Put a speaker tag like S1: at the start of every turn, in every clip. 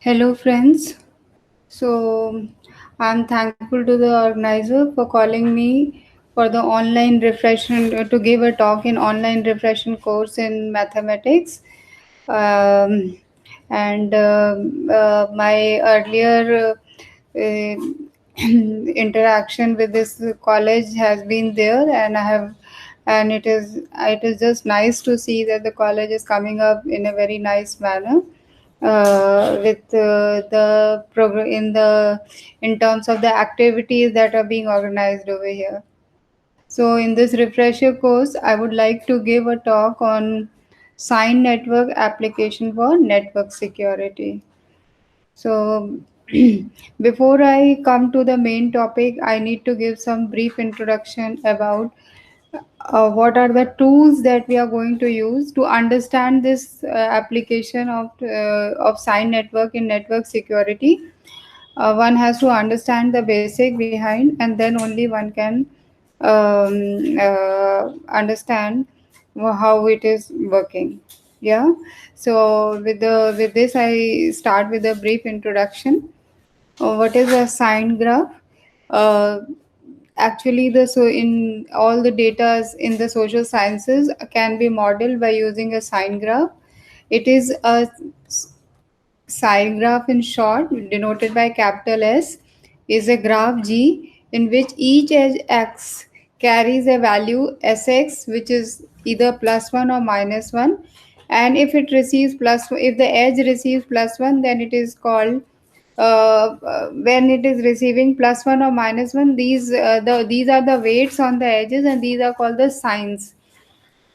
S1: Hello, friends. So, I'm thankful to the organizer for calling me for the online reflection to give a talk in online reflection course in mathematics. Um, and my earlier interaction with this college has been there, and it is just nice to see that the college is coming up in a very nice manner with the program in terms of the activities that are being organized over here. So in this refresher course, I would like to give a talk on sign network application for network security. So before I come to the main topic, I need to give some brief introduction about what are the tools that we are going to use to understand this application of sign network in network security. One has to understand the basic behind, and then only one can understand how it is working. Yeah. So with this, I start with a brief introduction. What is a sign graph? Uh, Actually, the so in all the data in the social sciences can be modeled by using a sign graph. It is a sign graph, in short, denoted by capital S, is a graph G in which each edge x carries a value Sx, which is either plus 1 or minus 1. And if the edge receives plus 1, then it is called when it is receiving plus 1 or minus 1. These are the weights on the edges, and these are called the signs.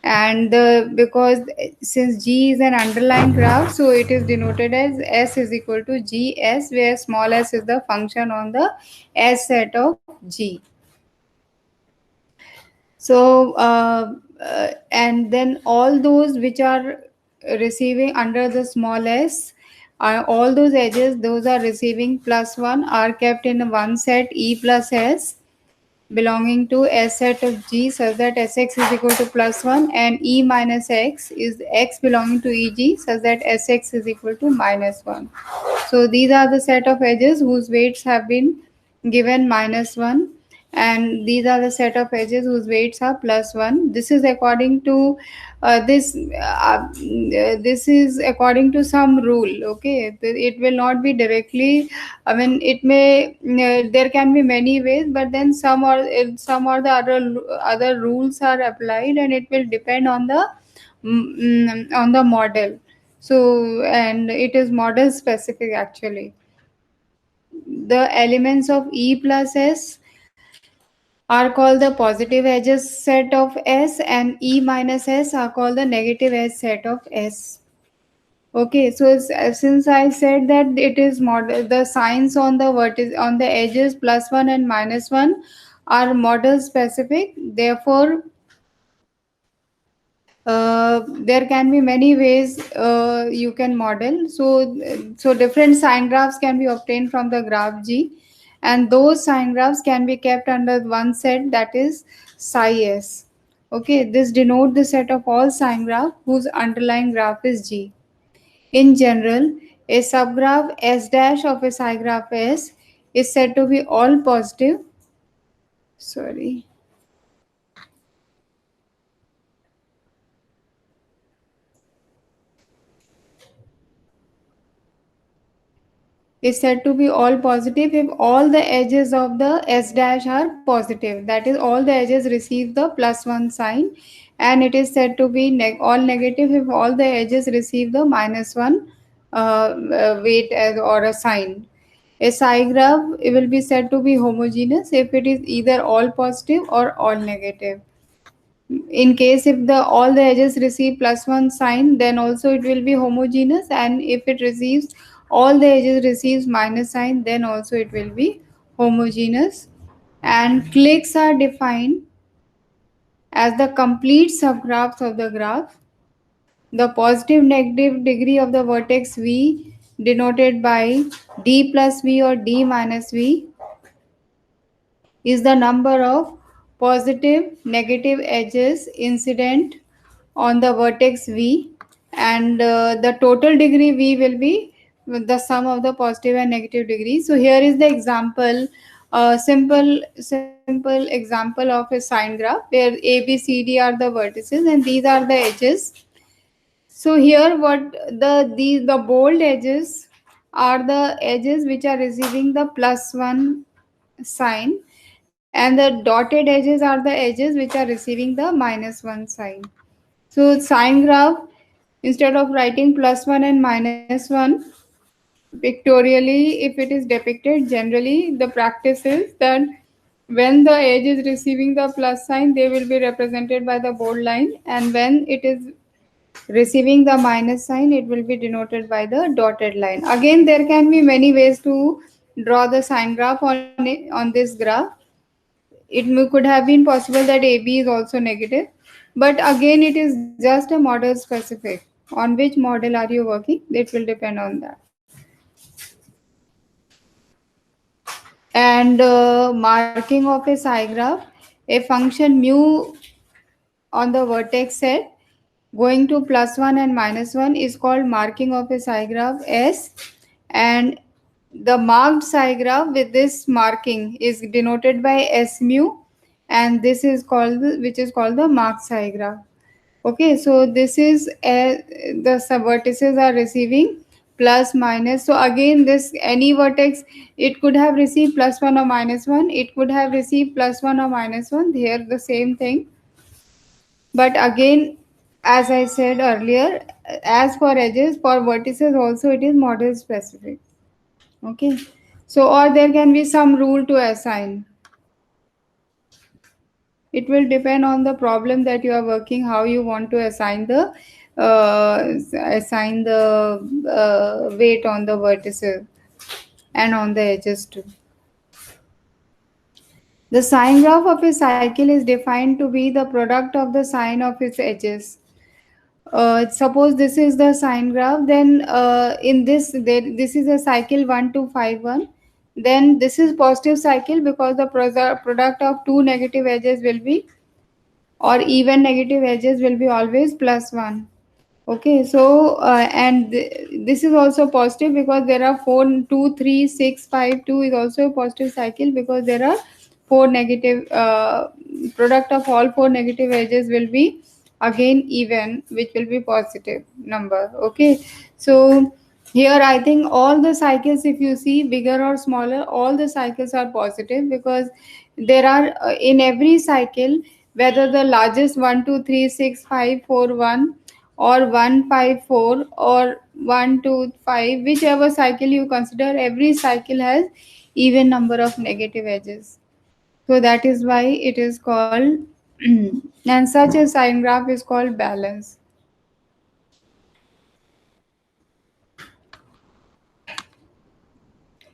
S1: And because since G is an underlying graph, so it is denoted as S is equal to GS, where small s is the function on the S set of G. And then all those which are receiving under the small s, are all those edges, those are receiving plus 1, are kept in one set E plus S belonging to S set of G, such that Sx is equal to plus 1, and E minus x is x belonging to Eg, such that Sx is equal to minus 1. So these are the set of edges whose weights have been given minus 1, and these are the set of edges whose weights are plus 1. This is according to this is according to some rule. Okay, it will not be directly, I mean, it may there can be many ways, but then some or the other rules are applied, and it will depend on the model. So, and it is model specific actually. The elements of E plus S are called the positive edges set of S, and E minus S are called the negative edge set of S. Okay, so since I said that it is model, the signs on the on the edges plus 1 and minus 1 are model specific. Therefore, there can be many ways you can model. So different sign graphs can be obtained from the graph G, and those sign graphs can be kept under one set, that is psi s. Okay, this denote the set of all sign graph whose underlying graph is G. In general, a subgraph S dash of a psi graph S is said to be all positive. Sorry. Is said to be all positive if all the edges of the S dash are positive. That is, all the edges receive the plus 1 sign. And it is said to be all negative if all the edges receive the minus 1 weight or a sign. A psi graph will be said to be homogeneous if it is either all positive or all negative. In case if the all the edges receive plus 1 sign, then also it will be homogeneous, and if it receives all the edges receives minus sign, then also it will be homogeneous. And cliques are defined as the complete subgraphs of the graph. The positive negative degree of the vertex V, denoted by d plus V or d minus V, is the number of positive negative edges incident on the vertex V, and the total degree V will be with the sum of the positive and negative degrees. So here is the example, simple example of a sine graph where A, B, C, D are the vertices and these are the edges. So here what the bold edges are the edges which are receiving the +1 sign, and the dotted edges are the edges which are receiving the -1 sign. So sine graph, instead of writing +1 and -1 pictorially, if it is depicted, generally the practice is that when the edge is receiving the plus sign, they will be represented by the bold line, and when it is receiving the minus sign, it will be denoted by the dotted line. Again, there can be many ways to draw the sine graph on this graph. Could have been possible that AB is also negative, but again, it is just a model specific. On which model are you working? It will depend on that. And marking of a psi graph, a function mu on the vertex set going to +1 and -1 is called marking of a psi graph S, and the marked psi graph with this marking is denoted by S mu, and this is called which is called the marked psi graph. Okay, so this is the vertices are receiving plus minus. So again, this any vertex, it could have received +1 or -1. It could have received +1 or -1. Here the same thing. But again, as I said earlier, as for edges, for vertices also it is model specific. Okay. So or there can be some rule to assign. It will depend on the problem that you are working, how you want to assign the weight on the vertices and on the edges too. The sine graph of a cycle is defined to be the product of the sine of its edges. Suppose this is the sine graph, then this is a cycle 1 2 5 1. Then this is positive cycle because the product of two negative edges will be, or even negative edges will be always +1. Okay, so this is also positive because there are 4 2 3 6 5 2 is also a positive cycle because there are four negative, product of all four negative edges will be again even, which will be positive number. Okay, so here I think all the cycles, if you see bigger or smaller, all the cycles are positive because there are in every cycle, whether the largest 1 2 3 6 5 4 1 or 1 5 4 or 1 2 5, whichever cycle you consider, every cycle has even number of negative edges. So that is why it is called and such a sine graph is called balance.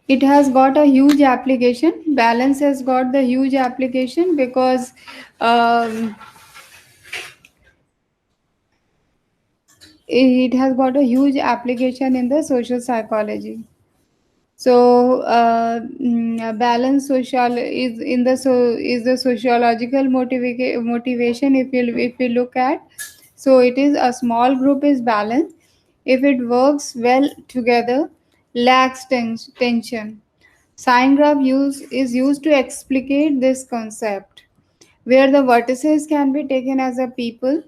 S1: It has got a huge application. Balance has got the huge application because um, it has got a huge application in the social psychology. So balance social is in the is the sociological motivation. If you look at, so it is a small group is balanced if it works well together, lacks tension. Sine graph is used to explicate this concept, where the vertices can be taken as a people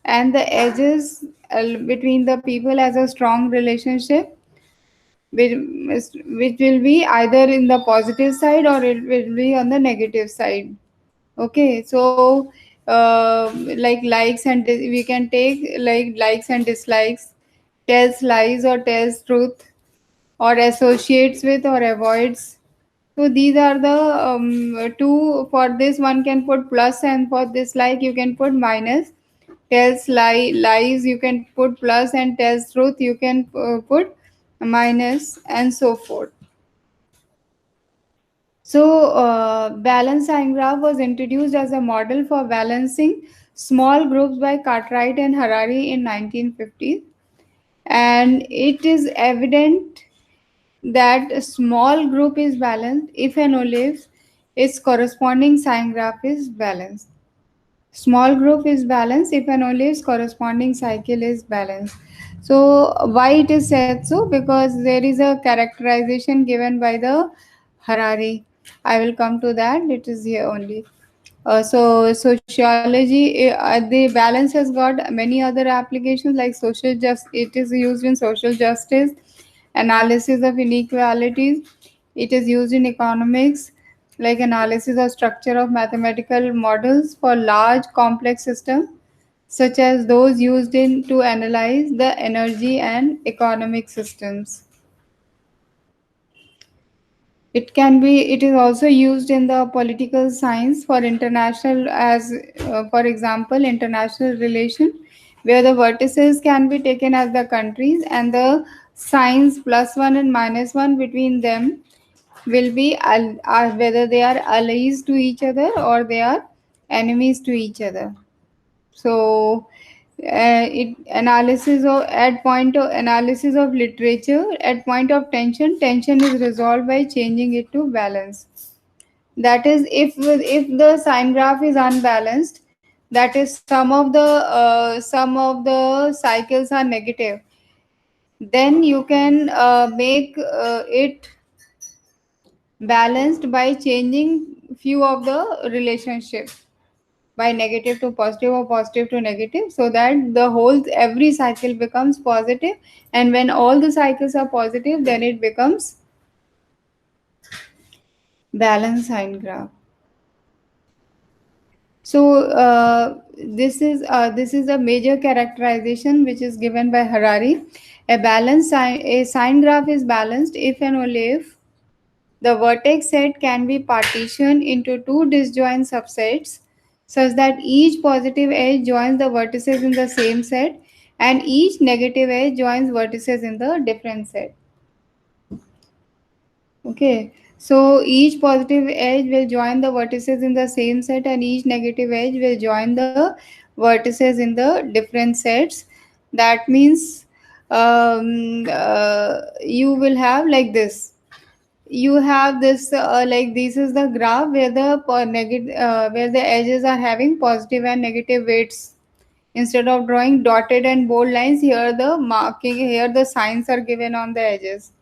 S1: and the edges between the people as a strong relationship, which, which will be either in the positive side or it will be on the negative side. Okay, so like likes and we can take like likes and dislikes, tells lies or tells truth, or associates with or avoids. So these are the two. For this one can put plus, and for this like you can put minus. Tells lies you can put plus, and tells truth you can put minus, and so forth. So balance sign graph was introduced as a model for balancing small groups by Cartwright and Harari in 1950s, and it is evident that a small group is balanced if and only if its corresponding sign graph is balanced. Small group is balanced if and only its corresponding cycle is balanced. So why it is said so? Because there is a characterization given by the Harari. I will come to that. It is here only. So sociology, the balance has got many other applications like social just. It is used in social justice, analysis of inequalities. It is used in economics, like analysis of structure of mathematical models for large complex systems, such as those used in to analyze the energy and economic systems. It is also used in the political science for international, as for example international relation, where the vertices can be taken as the countries and the signs plus one and minus one between them will be whether they are allies to each other or they are enemies to each other. So it analysis of at point of analysis of literature at point of tension is resolved by changing it to balance. That is, if the sine graph is unbalanced, that is some of the cycles are negative, then you can make it balanced by changing few of the relationships by negative to positive or positive to negative, so that the whole every cycle becomes positive, and when all the cycles are positive, then it becomes balanced sine graph. So this is a major characterization which is given by Harari. A sine graph is balanced if and only if the vertex set can be partitioned into two disjoint subsets such that each positive edge joins the vertices in the same set and each negative edge joins vertices in the different set. Okay, so each positive edge will join the vertices in the same set and each negative edge will join the vertices in the different sets. That means you will have like this. You have this like this is the graph where where the edges are having positive and negative weights. Instead of drawing dotted and bold lines, here the signs are given on the edges.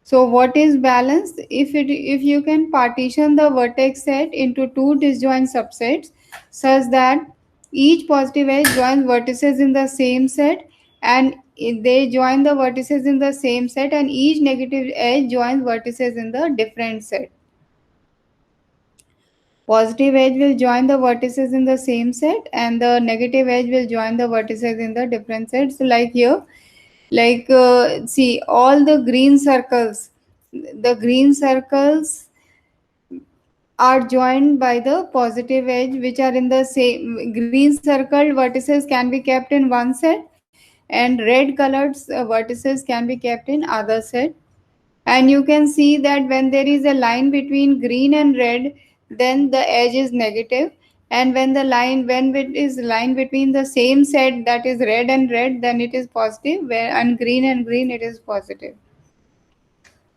S1: So what is balanced? If you can partition the vertex set into two disjoint subsets such that each positive edge joins vertices in the same set and they join the vertices in the same set and each negative edge joins vertices in the different set. Positive edge will join the vertices in the same set and the negative edge will join the vertices in the different sets. So like here, like see all the green circles are joined by the positive edge which are in the same. Green circled vertices can be kept in one set and red colored vertices can be kept in other set. And you can see that when there is a line between green and red, then the edge is negative, and when it is line between the same set, that is red and red, then it is positive, where and green it is positive.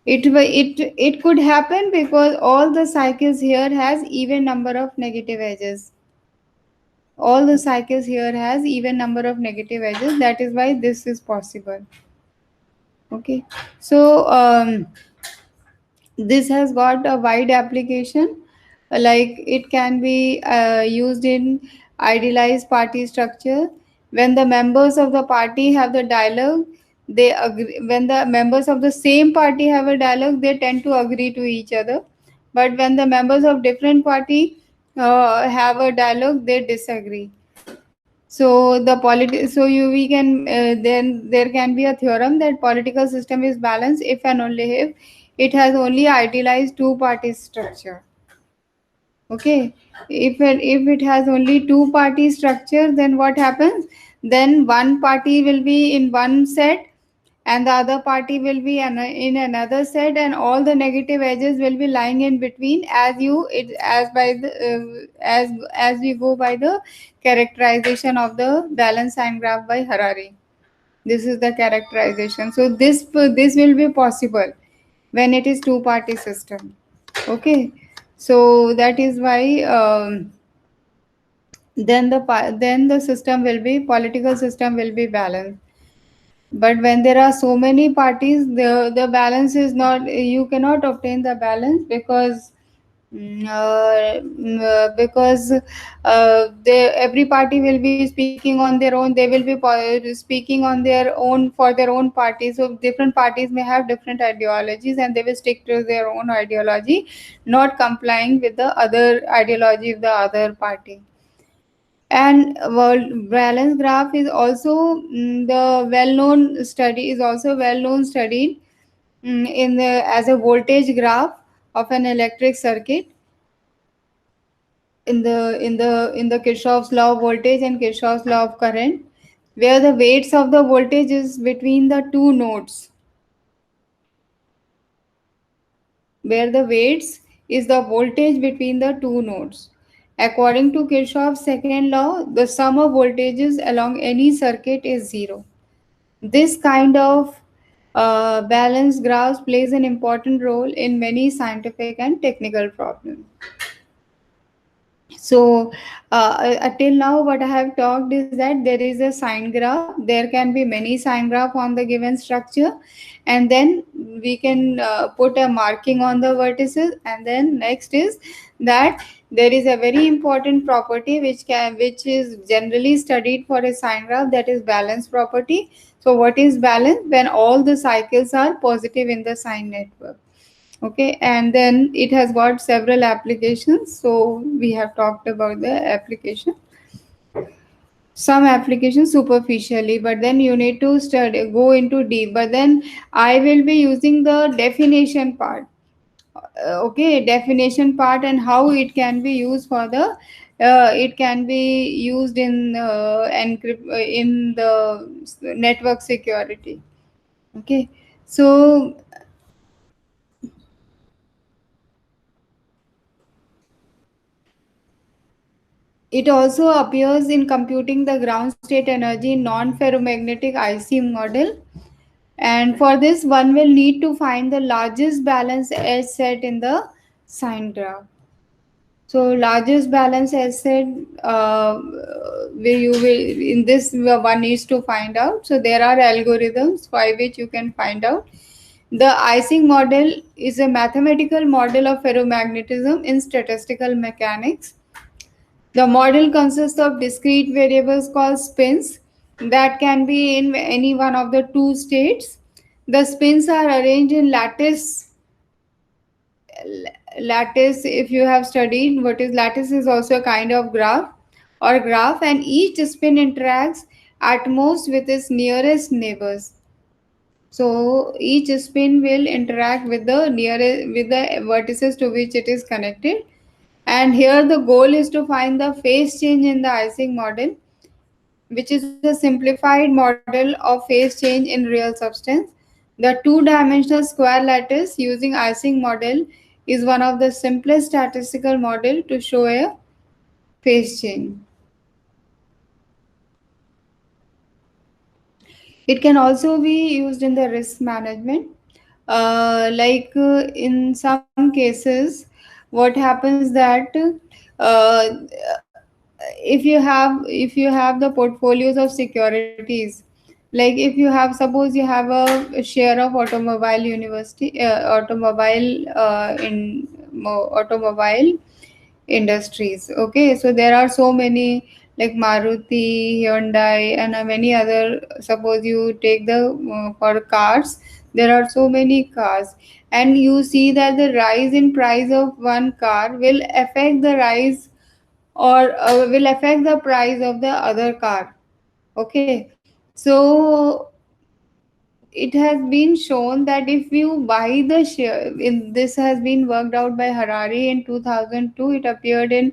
S1: It could happen because all the cycles here has even number of negative edges. All the cycles here has even number of negative edges. That is why this is possible. Okay, so this has got a wide application. Like it can be used in idealized party structure. When the members of the party have the dialogue, they agree. When the members of the same party have a dialogue, they tend to agree to each other. But when the members of different party have a dialogue, they disagree. So we can then there can be a theorem that political system is balanced if and only if it has only idealized two party structure. Okay, if it has only two party structure, then what happens? Then one party will be in one set and the other party will be in another set, and all the negative edges will be lying in between, as we go by the characterization of the balance sign graph by Harari. This is the characterization. So this will be possible when it is two party system. Okay, so that is why then the system will be political system will be balanced. But when there are so many parties, the balance is not, you cannot obtain the balance, because because every party will be speaking on their own. They will be speaking on their own for their own party. So different parties may have different ideologies, and they will stick to their own ideology, not complying with the other ideology of the other party. And world balance graph is also the well known study, is also well known studied in the as a voltage graph of an electric circuit, in the Kirchhoff's law of voltage and Kirchhoff's law of current, where the weights of the voltage is between the two nodes, where the weights is the voltage between the two nodes. According to Kirchhoff's second law, the sum of voltages along any circuit is zero. This kind of balance graphs plays an important role in many scientific and technical problems. So, till now, what I have talked is that there is a sine graph. There can be many sine graph on the given structure, and then we can put a marking on the vertices. And then next is that there is a very important property which is generally studied for a sine graph, that is balance property. So, what is balance? When all the cycles are positive in the sine network. Okay, and then it has got several applications, so we have talked about the application, some applications superficially, but then you need to study, go into deep. But then I will be using the definition part. Okay, definition part, and how it can be used for the it can be used in in the network security. Okay, so it also appears in computing the ground state energy in non-ferromagnetic IC model. And for this, one will need to find the largest balance S set in the sine graph. So largest balance asset, where you will in this one needs to find out. So there are algorithms by which you can find out. The Ising model is a mathematical model of ferromagnetism in statistical mechanics. The model consists of discrete variables called spins that can be in any one of the two states. The spins are arranged in lattice. If you have studied what is lattice, is also a kind of graph, and each spin interacts at most with its nearest neighbors. So each spin will interact with the nearest, with the vertices to which it is connected. And here the goal is to find the phase change in the Ising model, which is a simplified model of phase change in real substance. The two-dimensional square lattice using Ising model is one of the simplest statistical model to show a phase change. It can also be used in the risk management. In some cases, what happens that uh, if you have the portfolios of securities, like if you have, suppose you have a share of automobile industries. Okay, so there are so many, like Maruti, Hyundai, and many other. Suppose you take the for cars, there are so many cars, and you see that the rise in price of one car will affect the rise, or will affect the price of the other car. Okay, so it has been shown that if you buy the share, this has been worked out by Harari in 2002. It appeared in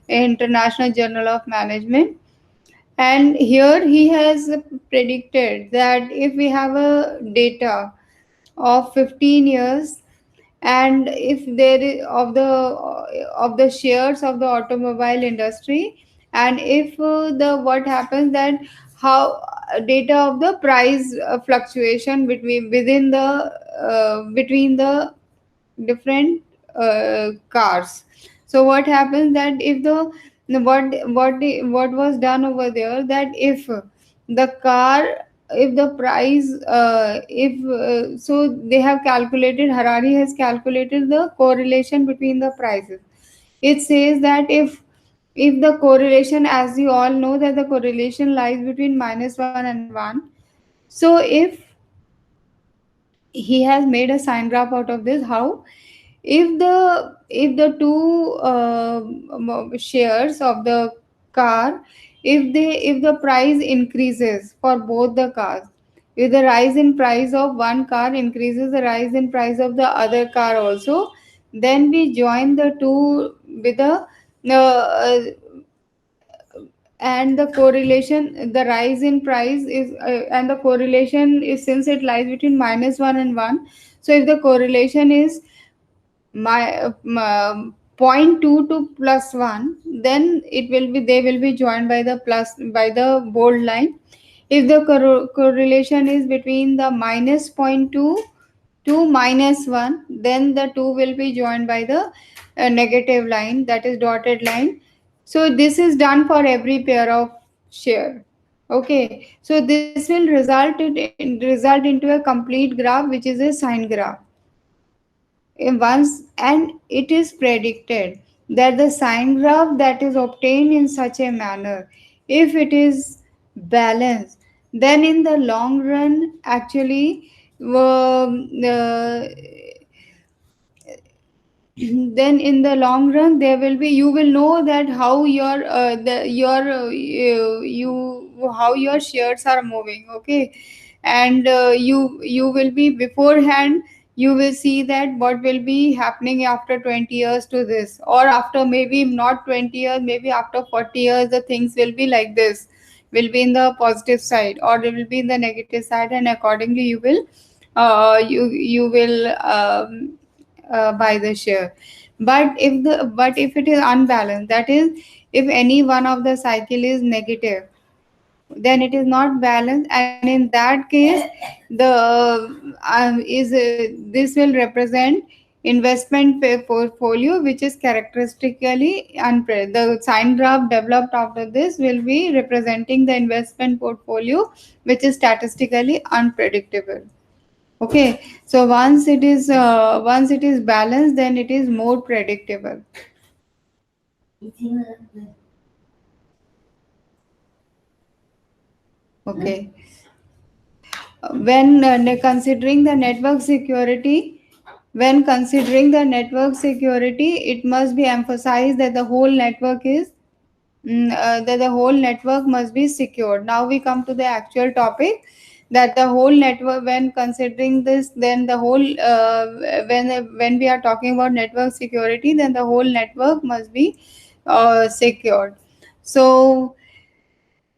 S1: International Journal of Management, and here he has predicted that if we have a data of 15 years, and if there is of the shares of the automobile industry, and if the what happens that how data of the price fluctuation between the different cars. So what happens that if what was done over there, that if the car if the price if so they have calculated, Harari has calculated the correlation between the prices. It says that if the correlation, as you all know, that the correlation lies between -1 and 1. So he has made a sine graph out of this. How? If the two shares of the car, if the price increases for both the cars, if the rise in price of one car increases the rise in price of the other car also, then we join the two with the and the correlation, the rise in price is and the correlation is, since it lies between -1 and 1, so if the correlation is my 0.2 to +1, then it will be, they will be joined by the plus, by the bold line. If the correlation is between the -0.2 to -1, then the two will be joined by the negative line, that is dotted line. So this is done for every pair of share. Okay, so this will result into a complete graph, which is a sine graph. Once, and it is predicted that the sine graph that is obtained in such a manner, if it is balanced, then in the long run, actually, then in the long run there will be, you will know that how your you how your shares are moving. Okay, and you will be beforehand, you will see that what will be happening after 20 years to this, or after maybe not 20 years, maybe after 40 years the things will be like this, will be in the positive side or it will be in the negative side, and accordingly you will buy the share. But if it is unbalanced, that is, if any one of the cycle is negative, then it is not balanced, and in that case the is this will represent investment portfolio, which is characteristically the sine graph developed after this will be representing the investment portfolio, which is statistically unpredictable. Okay, so once it is balanced, then it is more predictable. Okay, when considering the network security, when considering the network security, it must be emphasized that the whole network is that the whole network must be secured. Now we come to the actual topic, that the whole network, when considering this, then the whole when we are talking about network security, then the whole network must be secured. So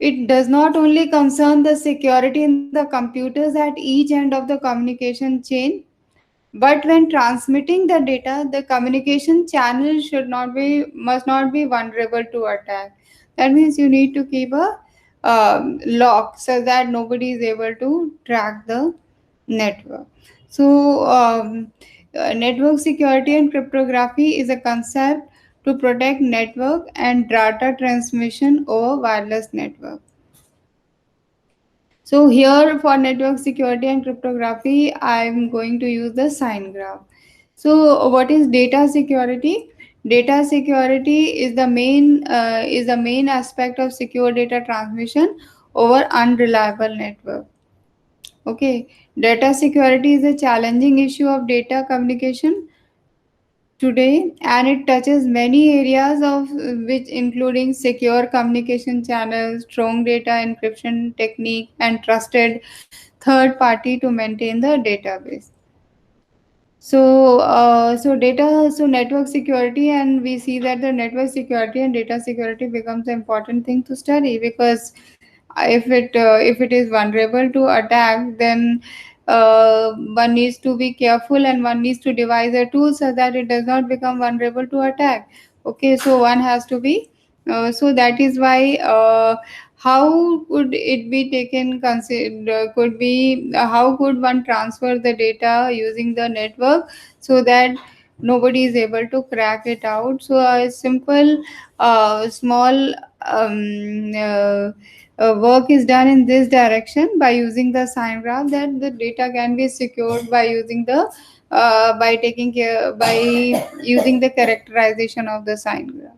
S1: it does not only concern the security in the computers at each end of the communication chain, but when transmitting the data, the communication channel must not be vulnerable to attack. That means you need to keep a lock so that nobody is able to track the network. So, network security and cryptography is a concept to protect network and data transmission over wireless network. So here for network security and cryptography, I'm going to use the sine graph. So what is data security? Data security is the main aspect of secure data transmission over unreliable network. Okay, data security is a challenging issue of data communication today, and it touches many areas of which, including secure communication channels, strong data encryption technique, and trusted third party to maintain the database. So network security, and we see that the network security and data security becomes an important thing to study, because if it is vulnerable to attack, then one needs to be careful and one needs to devise a tool so that it does not become vulnerable to attack. Okay, so one has to be so that is why how could it be taken consider could be how could one transfer the data using the network so that nobody is able to crack it out. So a simple small work is done in this direction by using the sign graph, that the data can be secured by using the by taking care by using the characterization of the sign graph.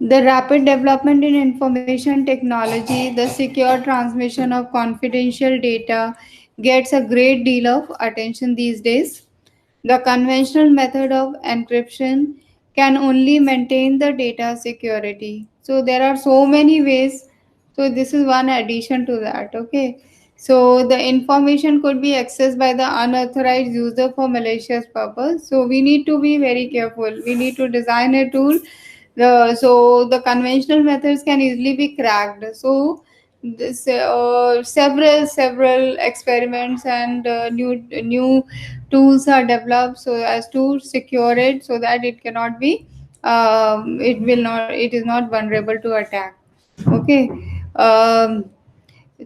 S1: The rapid development in information technology, the secure transmission of confidential data gets a great deal of attention these days. The conventional method of encryption can only maintain the data security. So there are so many ways. So this is one addition to that. Okay. So the information could be accessed by the unauthorized user for malicious purpose. So we need to be very careful. We need to design a tool. So the conventional methods can easily be cracked. So this several experiments and new tools are developed so as to secure it so that it cannot be it is not vulnerable to attack. Okay. um,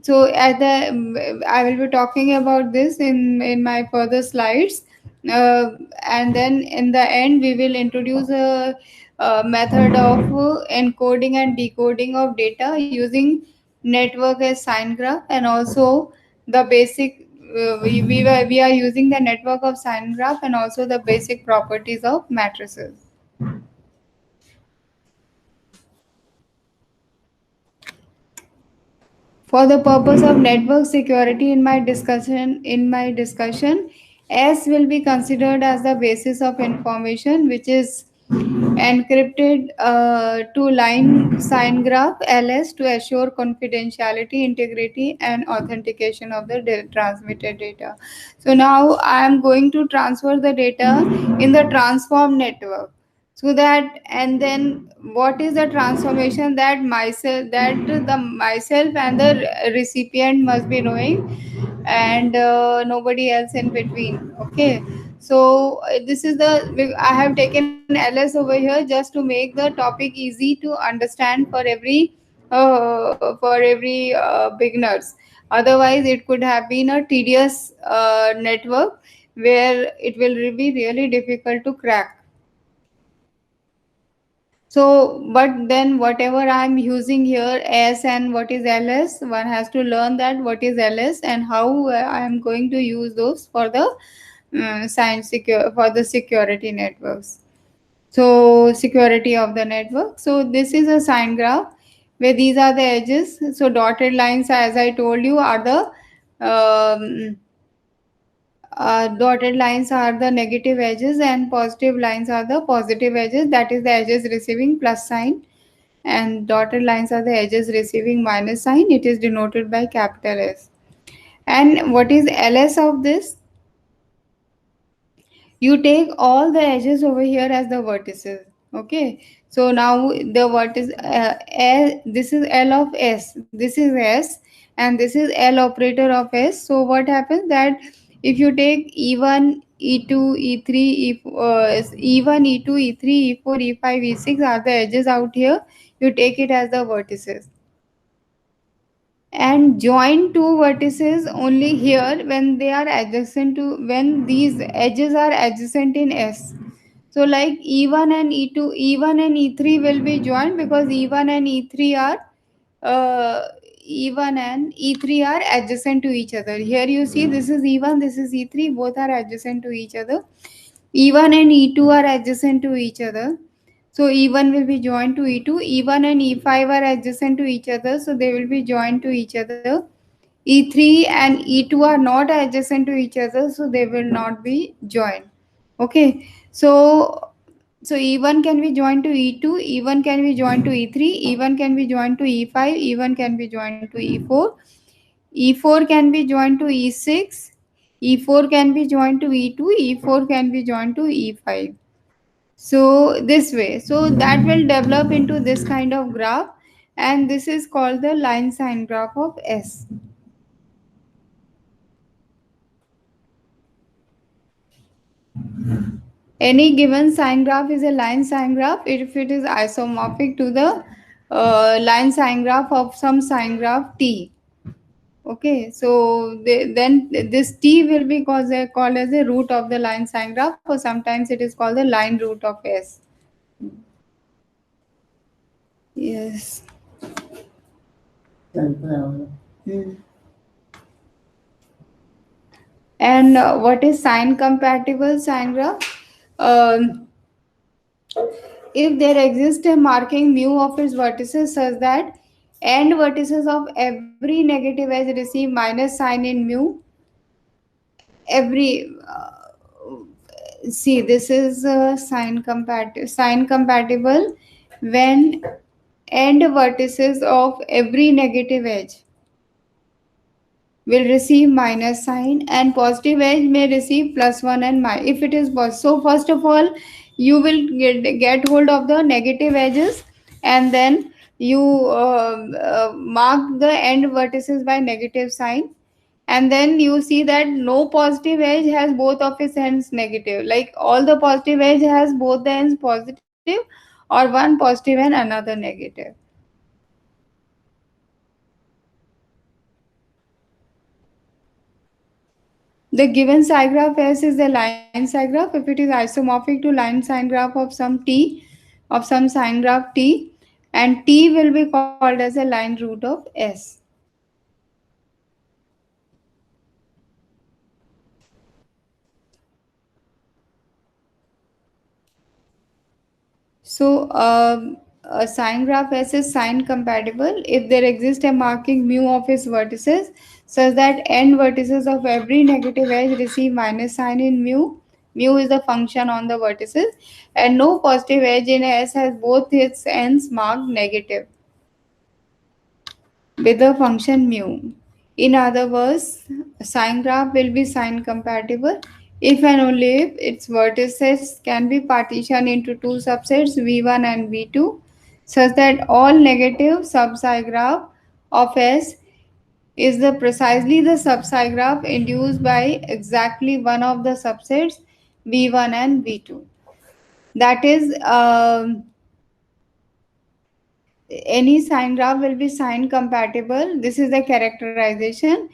S1: so at the I will be talking about this in my further slides, and then in the end we will introduce a method of encoding and decoding of data using network as sign graph, and also the basic we are using the network of sign graph and also the basic properties of matrices. For the purpose of network security in my discussion, S will be considered as the basis of information which is encrypted to line sign graph ls to assure confidentiality, integrity and authentication of the transmitted data. So now I am going to transfer the data in the transform network, so that, and then what is the transformation that the myself and the recipient must be knowing, and nobody else in between. Okay. So this is the I have taken ls over here just to make the topic easy to understand for every beginners. Otherwise it could have been a tedious network where it will be really difficult to crack. So, but then whatever I'm using here, S and what is LS, one has to learn that what is LS and how I am going to use those for the science secure for the security networks. So, security of the network. So, this is a sign graph where these are the edges. So, dotted lines, as I told you, are the dotted lines are the negative edges and positive lines are the positive edges, that is the edges receiving plus sign, and dotted lines are the edges receiving minus sign. It is denoted by capital S. And what is ls of this? You take all the edges over here as the vertices. Okay. So now the vertex this is l of s, this is s, and this is l operator of s. So what happens that if you take e1 e2 e3 e1 e2 e3 e4 e5 e6 are the edges out here, you take it as the vertices and join two vertices only here when they are adjacent to when these edges are adjacent in S. So like E1 and E2, E1 and E3 will be joined because E1 and E3 are uh, E1 and E3 are adjacent to each other. Here you see this is E1, this is E3, both are adjacent to each other. E1 and E2 are adjacent to each other. So E1 will be joined to E2. E1 and E5 are adjacent to each other, so they will be joined to each other. E3 and E2 are not adjacent to each other, so they will not be joined. Okay. So E1 can be joined to E2, E1 can be joined to E3, E1 can be joined to E5, E1 can be joined to E4, E4 can be joined to E6, E4 can be joined to E2, E4 can be joined to E5. So this way, so that will develop into this kind of graph, and this is called the line sign graph of S. Any given sign graph is a line sign graph if it is isomorphic to the line sign graph of some sign graph T. Okay, so then this T will be called as a root of the line sign graph, or sometimes it is called the line root of S. Yes. Hmm. And what is sign compatible sign graph? Um, if there exists a marking mu of its vertices such that end vertices of every negative edge receive minus sign in mu, every see this is sign compatible when end vertices of every negative edge will receive minus sign and positive edge may receive plus 1 and minus if it is positive. So first of all you will get hold of the negative edges and then you mark the end vertices by negative sign, and then you see that no positive edge has both of its ends negative, like all the positive edge has both the ends positive or one positive and another negative. The given psi graph S is the line psi graph if it is isomorphic to line sine graph of some t, of some sine graph t, and t will be called as a line root of S. So a sine graph S is sine compatible if there exists a marking mu of its vertices such that end vertices of every negative edge receive minus sign in mu. Mu is the function on the vertices, and no positive edge in S has both its ends marked negative with the function mu. In other words, a sine graph will be sine compatible if and only if its vertices can be partitioned into two subsets V1 and V2 such that all negative sub-psi graph of S is the precisely the sub-psi graph induced by exactly one of the subsets V1 and V2. That is, any sine graph will be sine compatible. This is the characterization.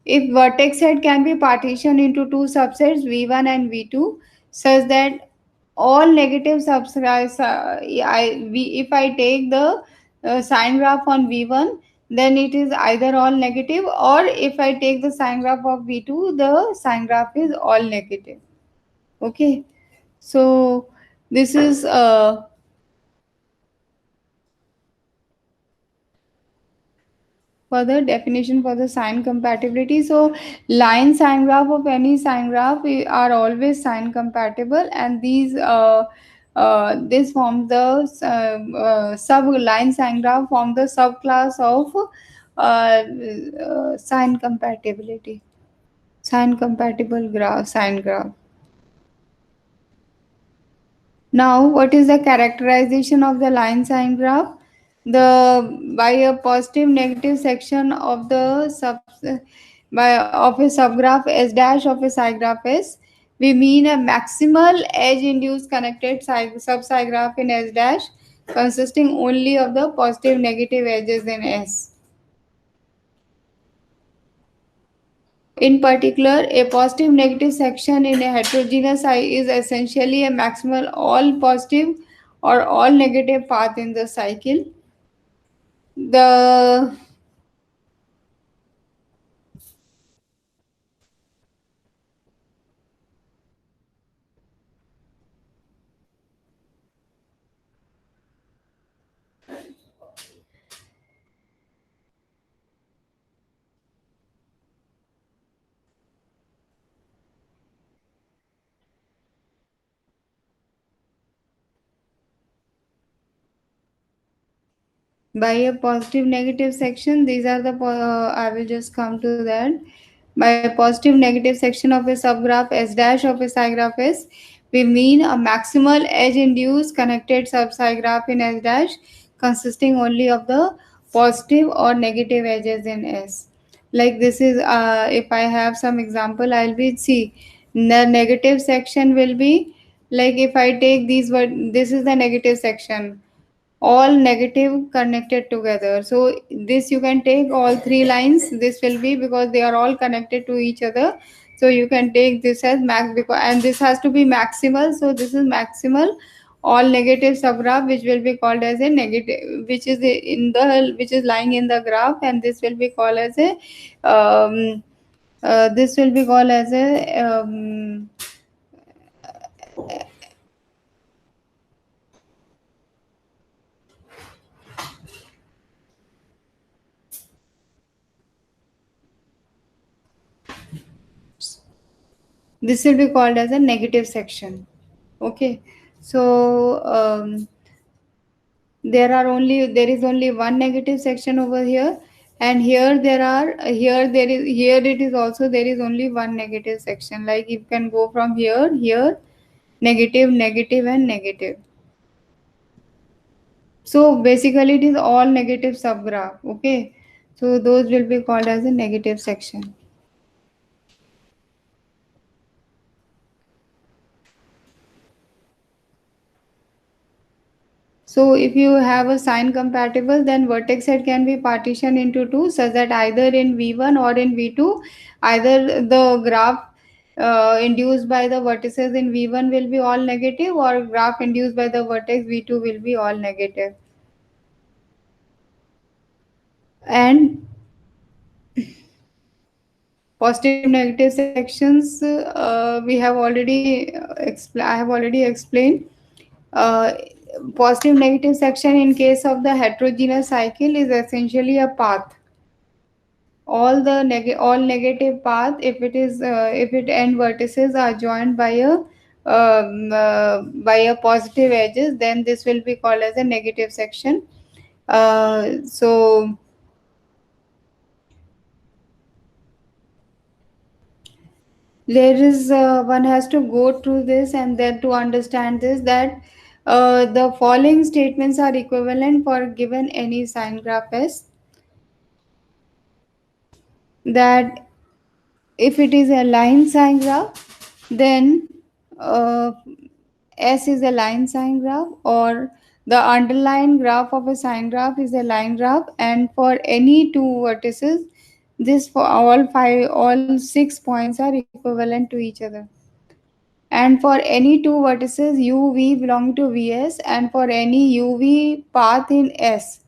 S1: If vertex head can be partitioned into two subsets V1 and V2 such that all negative subsets, if I take the sine graph on V1, then it is either all negative, or if I take the sine graph of V2, the sine graph is all negative. Okay, so this is further definition for the sign compatibility. So line sign graph of any sign graph are always sign compatible, and these this forms the sub line sign graph form the subclass of sign compatibility, sign compatible graph, sign graph. Now, what is the characterization of the line sign graph? The by a positive negative section of the sub by of a subgraph S dash of a psi graph S, we mean a maximal edge induced connected sub psi graph in S dash consisting only of the positive negative edges in S. In particular, a positive negative section in a heterogeneous I is essentially a maximal all positive or all negative path in the cycle. The by a positive negative section, these are the I will just come to that. By a positive negative section of a subgraph S dash of a psi graph S, we mean a maximal edge induced connected sub psi graph in S dash consisting only of the positive or negative edges in S. Like this is if I have some example, I'll be see the negative section will be like if I take these word, this is the negative section, all negative connected together. So this you can take all three lines, this will be because they are all connected to each other. So you can take this as max because, and this has to be maximal, so this is maximal all negative subgraph which will be called as a negative, which is in the, which is lying in the graph, and this will be called as a this will be called as a this will be called as a negative section. Okay, so there is only one negative section over here, and here there are, here it is also, there is only one negative section. Like you can go from here, negative, negative, and negative. So basically it is all negative subgraph. Okay, so those will be called as a negative section. So if you have a sign compatible, then vertex set can be partitioned into two, such that either in V1 or in V2, either the graph induced by the vertices in V1 will be all negative, or graph induced by the vertex V2 will be all negative. And positive negative sections, we have already I have already explained. Uh, Positive negative section in case of the heterogeneous cycle is essentially a path. All negative path, if it is if it end vertices are joined by a positive edges, then this will be called as a negative section. So there is one has to go through this, and then to understand this, that the following statements are equivalent for given any sign graph S. That if it is a line sign graph, then uh, S is a line sign graph, or the underlying graph of a sign graph is a line graph, and for any two vertices, this for all 6 points are equivalent to each other. And for any two vertices UV belong to VS, and for any UV path in S,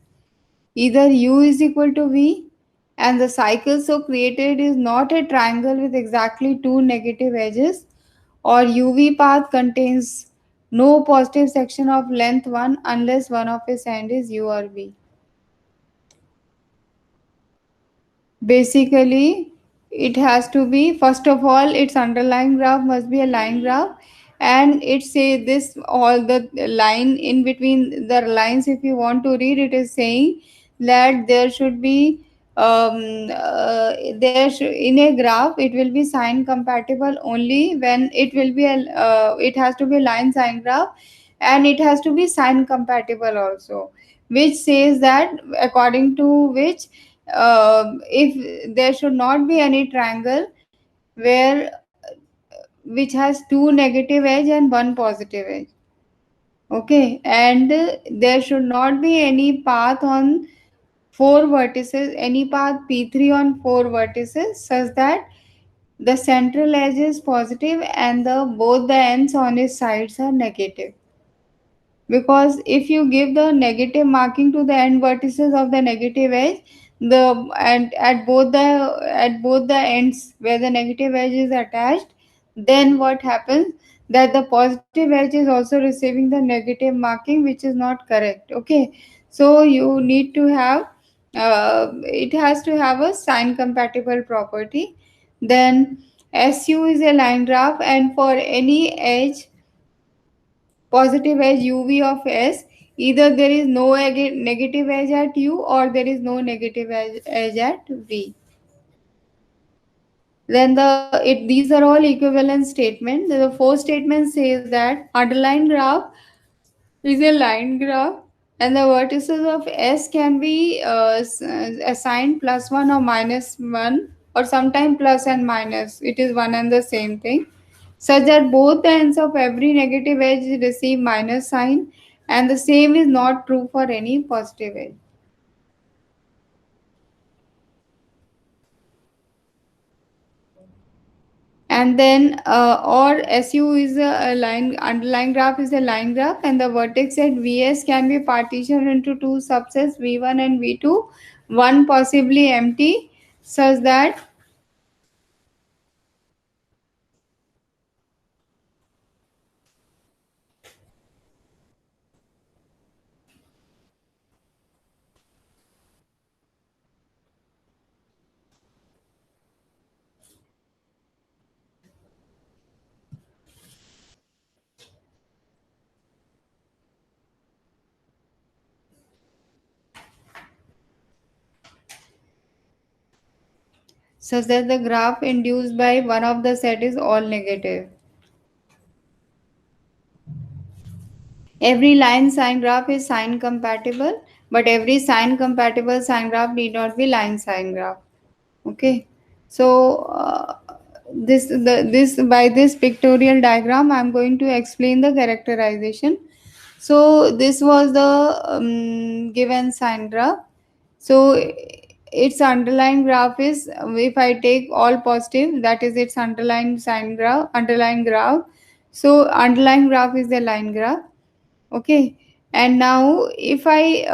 S1: either U is equal to V, and the cycle so created is not a triangle with exactly two negative edges, or UV path contains no positive section of length 1 unless one of its end is U or V. Basically, it has to be, first of all, its underlying graph must be a line graph, and it say this, all the line in between the lines, if you want to read, it is saying that there should be in a graph it will be sign compatible only when it will be a it has to be a line sign graph, and it has to be sign compatible also, which says that, according to which, if there should not be any triangle where which has two negative edge and one positive edge. Okay, and there should not be any path on four vertices, any path P3 on four vertices, such that the central edge is positive and the both the ends on its sides are negative. Because if you give the negative marking to the end vertices of the negative edge, the and at both the ends where the negative edge is attached, then what happens, that the positive edge is also receiving the negative marking, which is not correct. Okay, so you need to have it has to have a sign compatible property. Then SU is a line graph, and for any edge, positive edge UV of S, either there is no negative edge at U, or there is no negative edge at V. Then these are all equivalent statements. The fourth statement says that underlying graph is a line graph, and the vertices of S can be assigned +1 or -1, or sometimes plus and minus. It is one and the same thing, such that both the ends of every negative edge receive minus sign, and the same is not true for any positive edge. and then or SU is a line, underlying graph is a line graph, and the vertex at VS can be partitioned into two subsets V1 and V2, one possibly empty, such that the graph induced by one of the set is all negative. Every line sign graph is sign compatible, but every sign compatible sign graph need not be line sign graph. Okay, so this by this pictorial diagram, I'm going to explain the characterization. So this was the given sign graph. So its underlying graph is, if I take all positive, that is its underlying sign graph, underlying graph. So underlying graph is the line graph. Okay, and now if I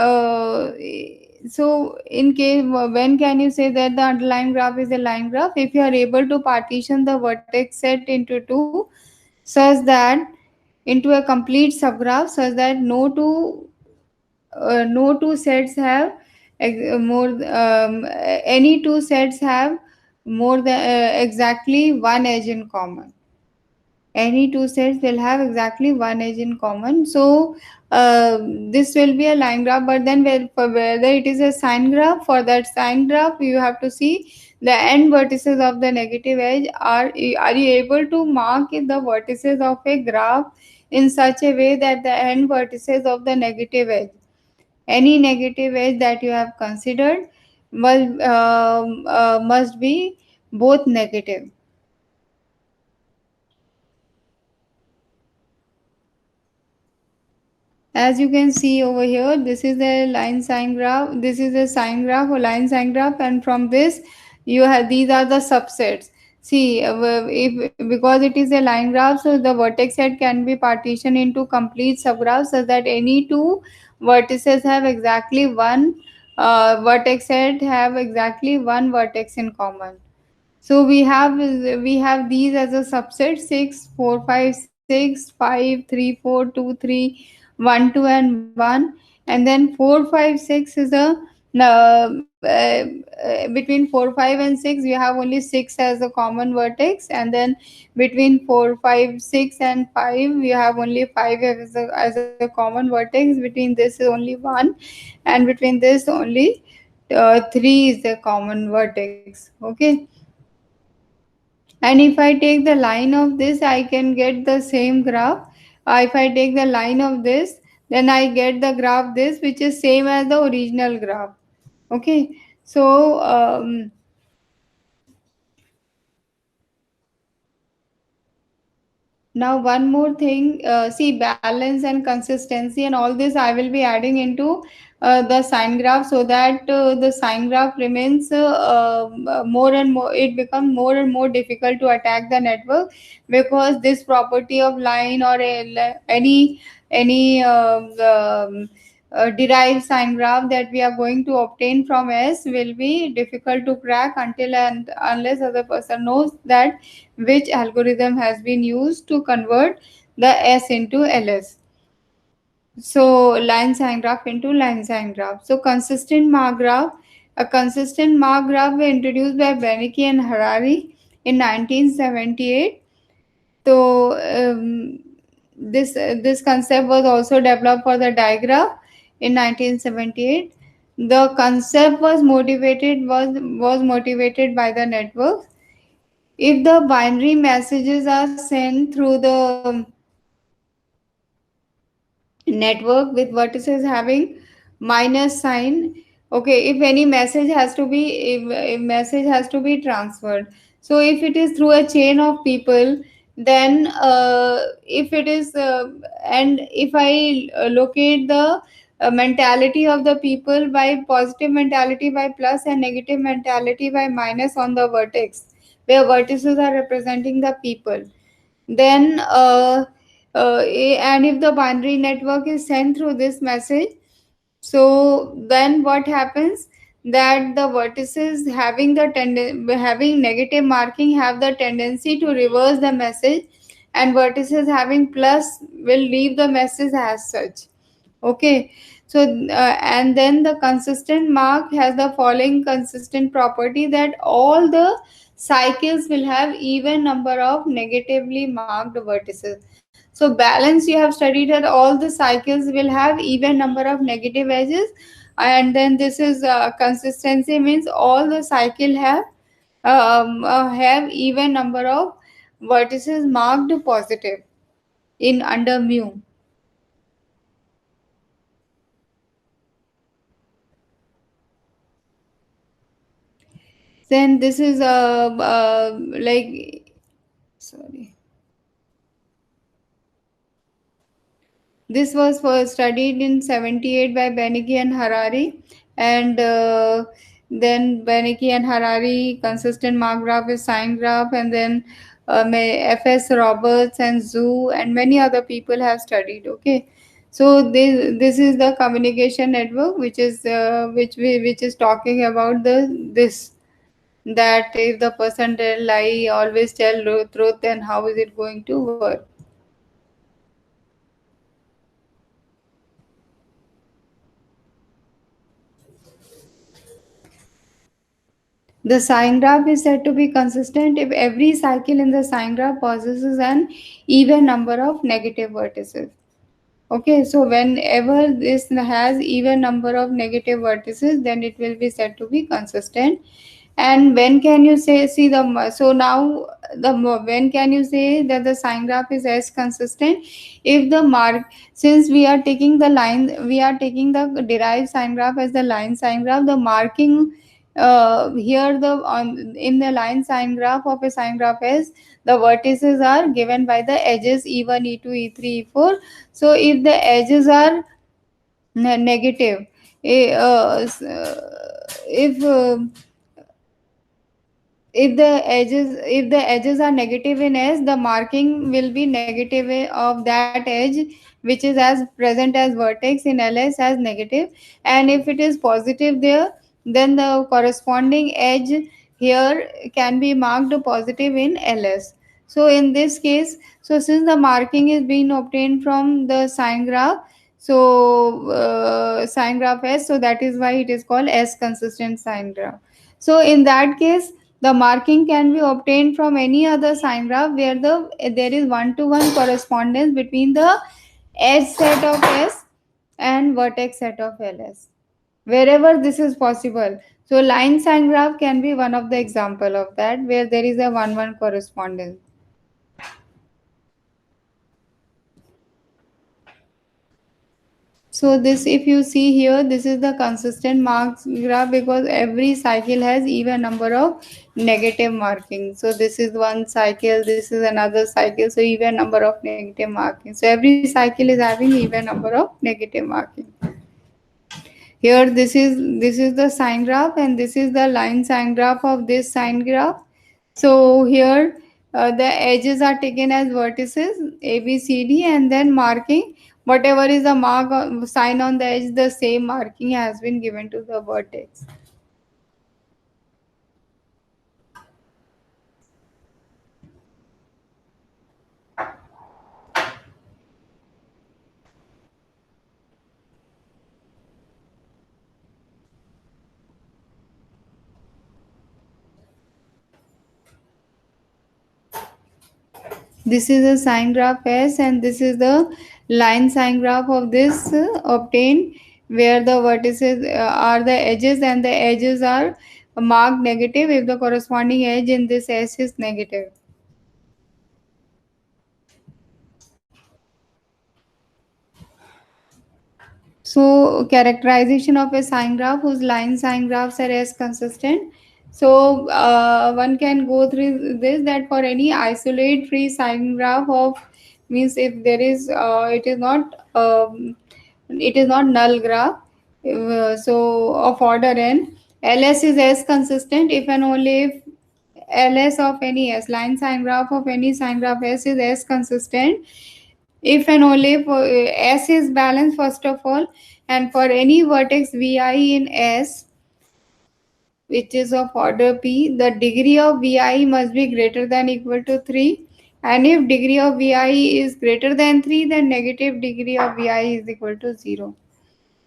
S1: so in case, when can you say that the underlying graph is a line graph? If you are able to partition the vertex set into two, such that into a complete subgraph, such that no two sets have more any two sets have more than exactly one edge in common. Any two sets will have exactly one edge in common. So this will be a line graph, but then for whether it is a sign graph, for that sign graph you have to see the end vertices of the negative edge. Are you able to mark the vertices of a graph in such a way that the end vertices of the negative edge, any negative edge that you have considered, must be both negative? As you can see over here, this is a line sign graph, this is a sign graph or line sign graph, and from this you have, these are the subsets. See, if because it is a line graph, so the vertex set can be partitioned into complete subgraphs, so that any two vertices have exactly one vertex set have exactly one vertex in common. So we have these as a subset: 6, 4, 5, 6, 5, 3, 4, 2, 3, 1, 2, and 1. And then 4, 5, 6 is a between 4, 5, and 6 you have only 6 as a common vertex, and then between 4, 5, 6, and 5 you have only 5 as a common vertex. Between this is only 1, and between this only 3 is the common vertex. Okay, and if I take the line of this, I can get the same graph. If I take the line of this, then I get the graph this, which is same as the original graph. Okay, so now one more thing, see, balance and consistency and all this I will be adding into the sign graph, so that the sign graph remains more and more, it becomes more and more difficult to attack the network, because this property of line or any derived sign graph that we are going to obtain from S will be difficult to crack until and unless other person knows that which algorithm has been used to convert the S into LS. So line sign graph into line sign graph. So consistent mark graph. A consistent mark graph was introduced by Bernanke and Harari in 1978. So this concept was also developed for the digraph in 1978. The concept was motivated by the network. If the binary messages are sent through the network with vertices having minus sign, okay, if any message has to be, if message has to be transferred, so if it is through a chain of people, then if it is and if I locate the mentality of the people by positive mentality by plus and negative mentality by minus on the vertex, where vertices are representing the people. Then and if the binary network is sent through this message, so then what happens, that the vertices having having negative marking have the tendency to reverse the message, and vertices having plus will leave the message as such. Okay. So and then the consistent mark has the following consistent property, that all the cycles will have even number of negatively marked vertices. So balance, you have studied that all the cycles will have even number of negative edges. And then this is consistency, means all the cycle have even number of vertices marked positive in under mu. Then this is like, sorry, this was first studied in 78 by Benecke and Harari. And then Benecke and Harari consistent mark graph is sign graph. And then FS Roberts and Zhu and many other people have studied. Okay. So this is the communication network, which is which is talking about the this, that if the person tell lie, always tell truth, then how is it going to work? The sine graph is said to be consistent if every cycle in the sine graph possesses an even number of negative vertices. Okay, so whenever this has even number of negative vertices, then it will be said to be consistent. And when can you say, see the, so now when can you say that the sine graph is as consistent? If the mark, since we are taking the line, we are taking the derived sine graph as the line sine graph, the marking here the on in the line sine graph of a sine graph is, the vertices are given by the edges e1, e2, e3, e4. So if the edges are negative, if if the edges are negative in S, the marking will be negative of that edge, which is as present as vertex in LS as negative. And if it is positive there, then the corresponding edge here can be marked positive in LS. So in this case, so since the marking is being obtained from the sine graph, so sine graph S, so that is why it is called S consistent sine graph. So in that case, the marking can be obtained from any other sine graph where there is one-to-one correspondence between the edge set of S and vertex set of LS. Wherever this is possible. So line sine graph can be one of the example of that, where there is a one-one correspondence. So this, if you see here, this is the consistent marks graph because every cycle has even number of negative markings. So this is one cycle, this is another cycle, so even number of negative markings. So every cycle is having even number of negative markings. Here this is the sine graph, and this is the line sine graph of this sine graph. So here the edges are taken as vertices A, B, C, D, and then marking whatever is the sign on the edge, the same marking has been given to the vertex. This is a sine graph S, and this is the line sine graph of this obtained, where the vertices are the edges, and the edges are marked negative if the corresponding edge in this S is negative. So characterization of a sine graph whose line sine graphs are as consistent. So one can go through this, that for any isolate free sine graph of, means if there is it is not null graph, so of order n, LS is as consistent if and only if ls of any s, line sign graph of any sign graph s is s consistent if and only if s is balanced first of all, and for any vertex vi in s which is of order p, the degree of vi must be greater than equal to 3, and if degree of vi is greater than 3, then negative degree of vi is equal to 0.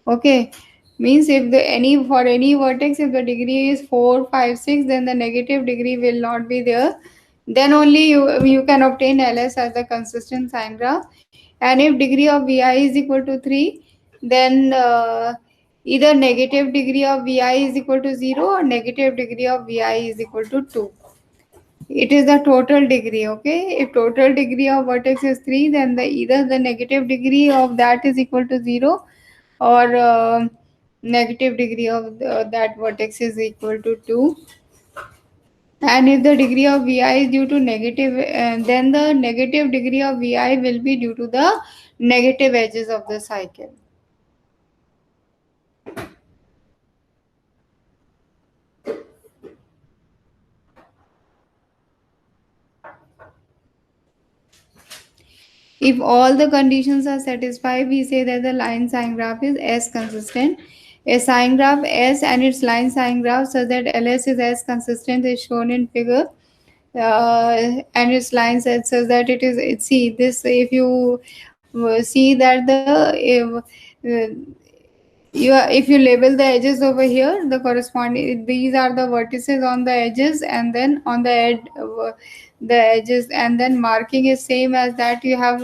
S1: Okay, means if the any for any vertex, if the degree is 4, 5, 6, then the negative degree will not be there. Then only you can obtain ls as the consistent sign graph. And if degree of vi is equal to 3, then either negative degree of vi is equal to 0 or negative degree of vi is equal to 2. It is the total degree. Okay, if total degree of vertex is 3, then either the negative degree of that is equal to 0, or negative degree of that vertex is equal to 2. And if the degree of vi is due to negative, then the negative degree of vi will be due to the negative edges of the cycle. If all the conditions are satisfied, we say that the line sign graph is S consistent. A sign graph S and its line sign graph such that LS is S consistent is shown in figure. And its line says that it is, see this, if you see that if you label the edges over here, the corresponding, these are the vertices on the edges, and then on the the edges, and then marking is same as that you have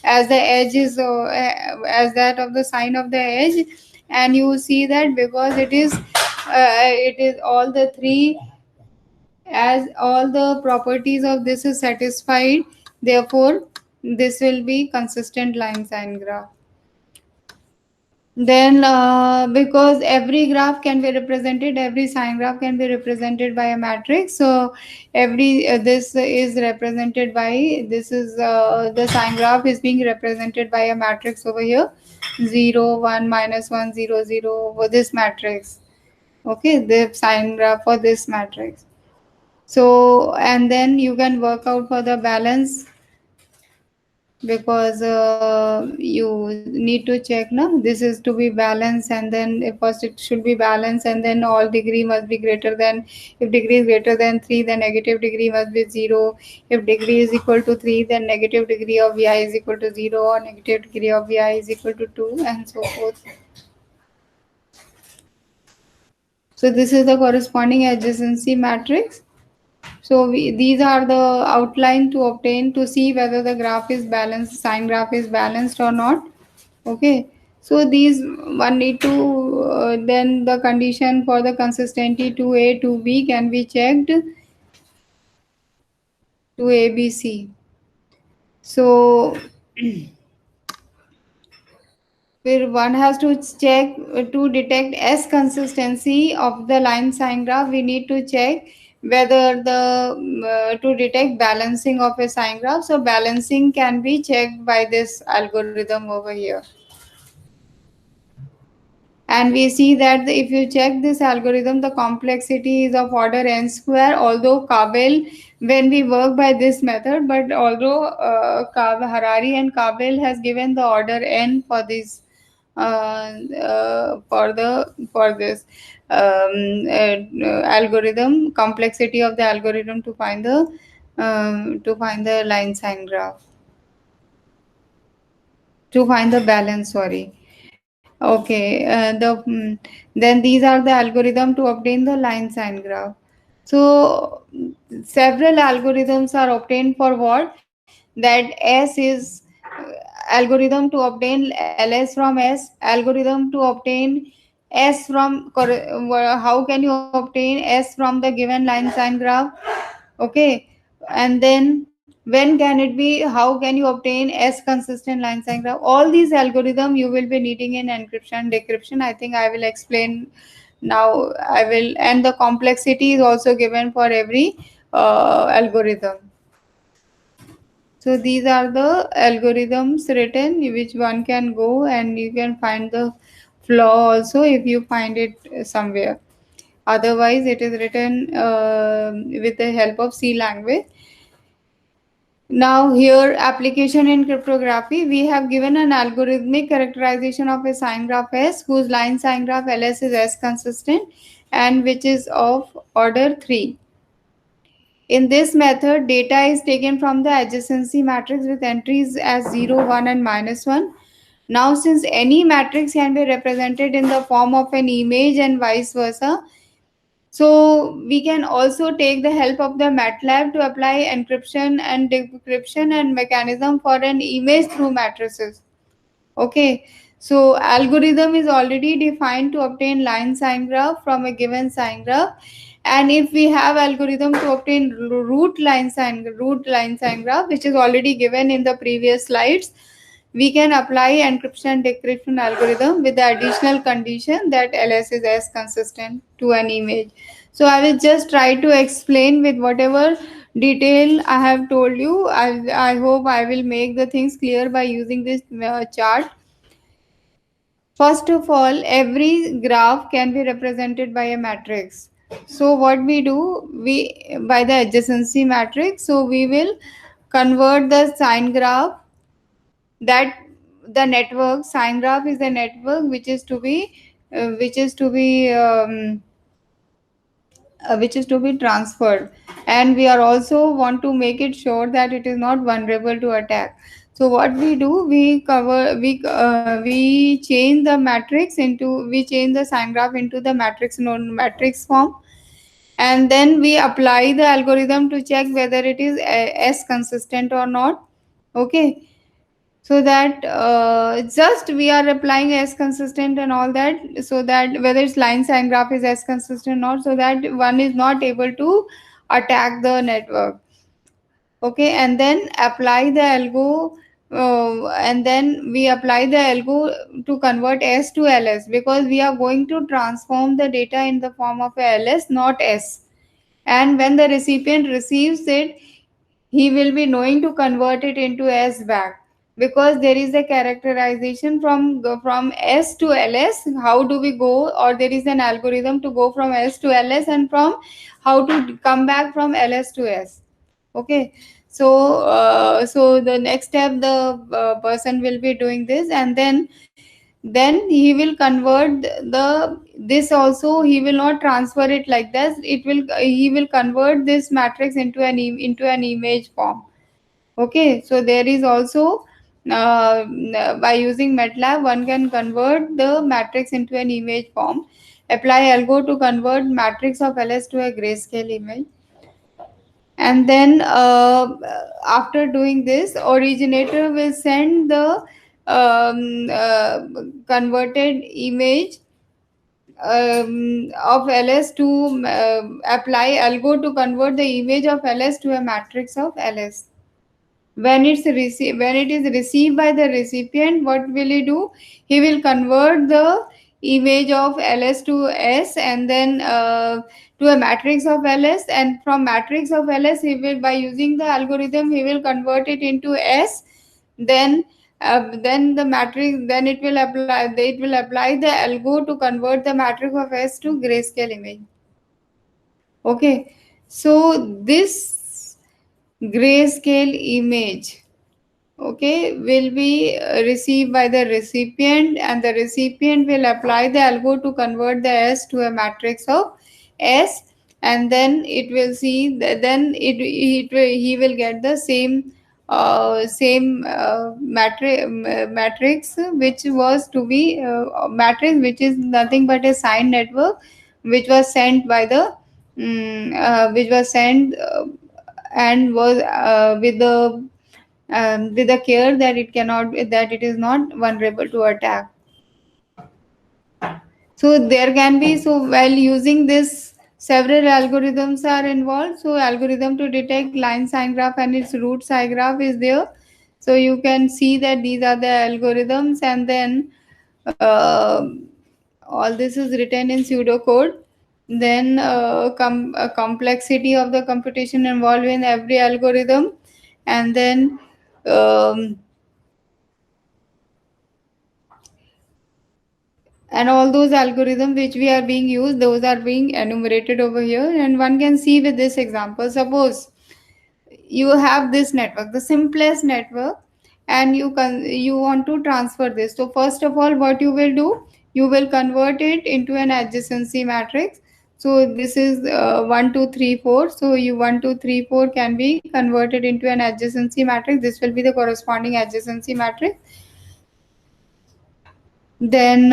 S1: as the edge is as that of the sign of the edge. And you see that because it is all the three, as all the properties of this is satisfied, therefore this will be consistent line sign graph. Then because every graph can be represented, every sign graph can be represented by a matrix, so every this is represented by, this is the sign graph is being represented by a matrix over here, 0 1 -1 0 0 for this matrix. Okay, the sign graph for this matrix. So and then you can work out for the balance, because you need to check now, this is to be balanced, and then first it should be balanced, and then all degree must be greater than, if degree is greater than 3, then negative degree must be 0. If degree is equal to 3, then negative degree of vi is equal to 0, or negative degree of vi is equal to 2, and so forth. So this is the corresponding adjacency matrix. So these are the outline to obtain, to see whether the graph is balanced, sign graph is balanced or not. Okay. So these one need to then the condition for the consistency 2A 2B can be checked to ABC. So where one has to check to detect S consistency of the line sign graph, we need to check whether the to detect balancing of a sign graph. So balancing can be checked by this algorithm over here. And we see that if you check this algorithm, the complexity is of order n square, although Cabell, when we work by this method, but although Harari and Cabell has given the order n for this for this algorithm, complexity of the algorithm to find the line sign graph, to find the balance, sorry. Okay, then these are the algorithm to obtain the line sign graph. So several algorithms are obtained for what? That S is algorithm to obtain ls from S, algorithm to obtain S from, how can you obtain S from the given line sign graph? Okay, and then when can it be, how can you obtain S consistent line sign graph? All these algorithm you will be needing in encryption decryption. I think I will explain now. I will, and the complexity is also given for every algorithm. So these are the algorithms written which one can go, and you can find the flaw also if you find it somewhere. Otherwise, it is written with the help of C language. Now here, application in cryptography, we have given an algorithmic characterization of a sign graph S whose line sign graph LS is S consistent and which is of order 3. In this method, data is taken from the adjacency matrix with entries as 0, 1 and -1. Now, since any matrix can be represented in the form of an image and vice versa, so we can also take the help of the MATLAB to apply encryption and decryption and mechanism for an image through matrices. Okay, so algorithm is already defined to obtain line sign graph from a given sign graph, and if we have algorithm to obtain root line sign graph, which is already given in the previous slides, we can apply encryption decryption algorithm with the additional condition that LS is S consistent to an image. So I will just try to explain with whatever detail I have told you. I hope I will make the things clear by using this chart. First of all, every graph can be represented by a matrix. So what we do, we by the adjacency matrix, so we will convert the sign graph, that the network sign graph is the network which is to be which is to be transferred, and we are also want to make it sure that it is not vulnerable to attack. So what we do, we change the matrix into, we change the sign graph into the matrix known matrix form, and then we apply the algorithm to check whether it is S consistent or not. Okay, so that just we are applying as consistent and all that, so that whether it's line sign graph is as consistent or not, so that one is not able to attack the network. Okay, and then apply the algo, and then we apply the algo to convert S to LS, because we are going to transform the data in the form of a LS, not S. And when the recipient receives it, he will be knowing to convert it into S back, because there is a characterization from S to LS. How do we go, or there is an algorithm to go from S to LS, and from how to come back from LS to S. Okay, so so the next step, the person will be doing this, and then he will convert the this also, he will not transfer it like this, it will, he will convert this matrix into into an image form. Okay, so there is also by using MATLAB one can convert the matrix into an image form. Apply algo to convert matrix of LS to a grayscale image, and then after doing this, originator will send the converted image of LS to apply algo to convert the image of LS to a matrix of LS. When when it is received by the recipient, what will he do? He will convert the image of LS to S, and then to a matrix of LS, and from matrix of LS he will, by using the algorithm, he will convert it into S. Then the matrix, then it will apply the algo to convert the matrix of S to grayscale image. Okay, so this grayscale image, okay, will be received by the recipient, and the recipient will apply the algo to convert the S to a matrix of S, and then it will see then he will get the same matrix, which was to be matrix which is nothing but a sign network, which was sent by the which was sent and was with the care that it cannot, that it is not vulnerable to attack. So there can be, so while using this, several algorithms are involved. So algorithm to detect line sign graph and its root sign graph is there. So you can see that these are the algorithms, and then all this is written in pseudocode. Then complexity of the computation involved in every algorithm, and then um, and all those algorithms which we are being used, those are being enumerated over here, and one can see with this example. Suppose you have this network, the simplest network, and you want to transfer this. So first of all, what you will do, you will convert it into an adjacency matrix. So this is 1 2 3 4. So you 1 2 3 4 can be converted into an adjacency matrix. This will be the corresponding adjacency matrix. Then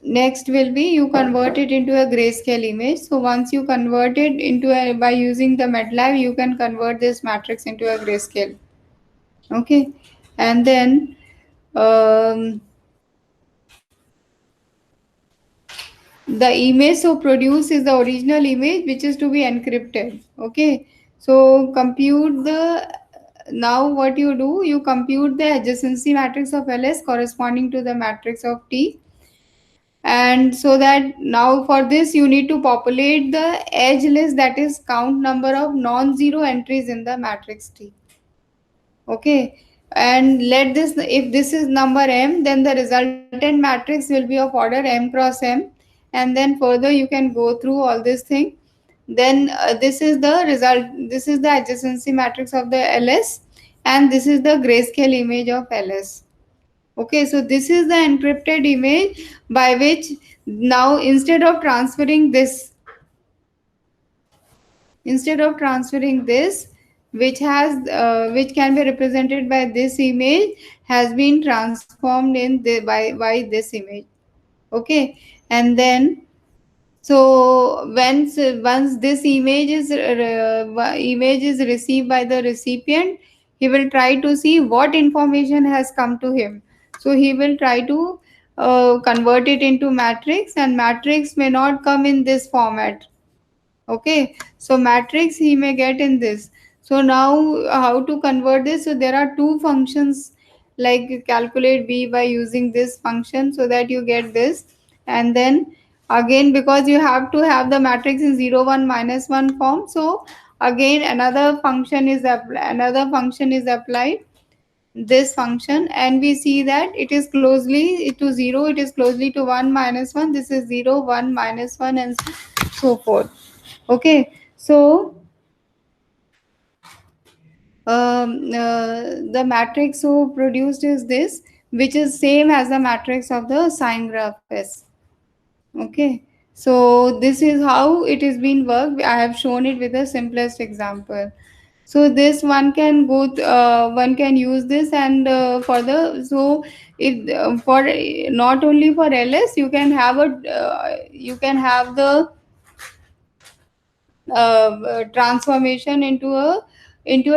S1: next will be you convert it into a grayscale image. So once you convert it into a, by using the MATLAB, you can convert this matrix into a grayscale. Okay, and then um, the image so produced is the original image which is to be encrypted. Okay, so compute the, now what you do, you compute the adjacency matrix of LS corresponding to the matrix of T. And so that now for this you need to populate the edge list, that is count number of non-zero entries in the matrix T. Okay, and let this, if this is number m, then the resultant matrix will be of order m cross m, and then further you can go through all this thing. Then this is the result, this is the adjacency matrix of the LS, and this is the grayscale image of LS. Okay, so this is the encrypted image by which now instead of transferring this, which has which can be represented by this image, has been transformed in by this image. Okay, and then so once this image is received by the recipient, he will try to see what information has come to him. So he will try to convert it into matrix, and matrix may not come in this format. Okay, so matrix he may get in this. So now how to convert this? So there are two functions, like calculate b by using this function so that you get this. And then again, because you have to have the matrix in 0 1 minus 1 form, so again another function is applied, this function, and we see that it is closely to 0, it is closely to 1 minus 1, this is 0 1 minus 1, and so forth. Okay, so the matrix so produced is this, which is same as the matrix of the sine graph S. Okay, so this is how it is being worked. I have shown it with the simplest example. So this one can one can use this, and for the, so if for not only for LS, you can have the transformation into a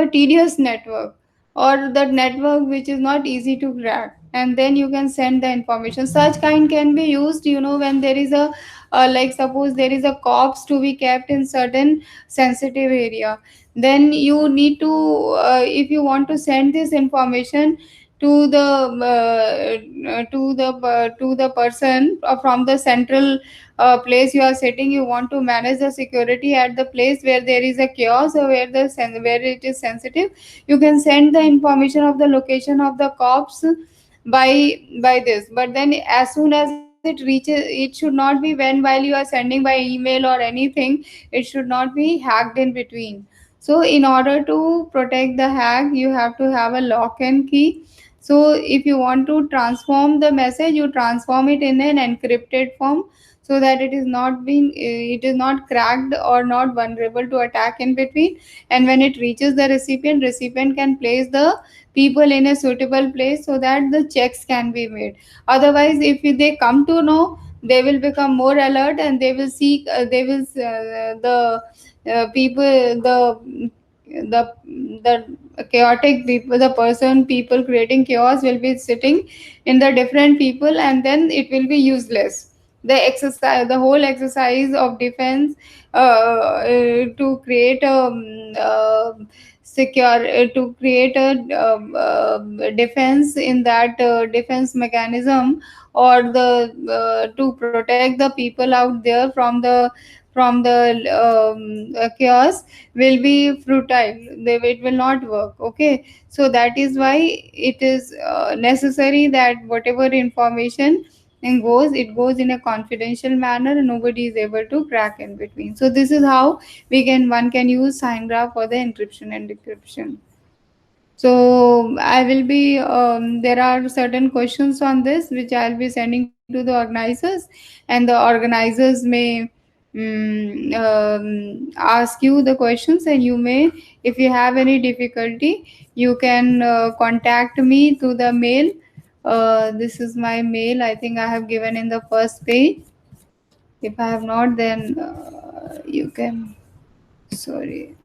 S1: tedious network, or that network which is not easy to crack, and then you can send the information. Such kind can be used, when there is a like suppose there is a corpse to be kept in certain sensitive area, then you need to if you want to send this information to the to the person from the central place you are sitting, you want to manage the security at the place where there is a chaos, or where it is sensitive, you can send the information of the location of the cops by this. But then as soon as it reaches, it should not be when while you are sending by email or anything, it should not be hacked in between. So in order to protect the hack, you have to have a lock and key. So if you want to transform the message, you transform it in an encrypted form, so that it is not cracked or not vulnerable to attack in between. And when it reaches the recipient can place the people in a suitable place so that the checks can be made. Otherwise, if they come to know, they will become more alert, and they will seek they will the people the chaotic people, the people creating chaos will be sitting in the different people, and then it will be useless. The whole exercise of defense to create a secure to create a defense in that defense mechanism, or the to protect the people out there from the chaos, will be futile. It will not work. Okay, so that is why it is necessary that whatever information and goes in a confidential manner, and nobody is able to crack in between. So this is how one can use sign graph for the encryption and decryption. So I will be there are certain questions on this which I'll be sending to the organizers, and the organizers may ask you the questions, and you may, if you have any difficulty, you can contact me through the mail. This is my mail. I think I have given in the first page. If I have not, then you can. Sorry.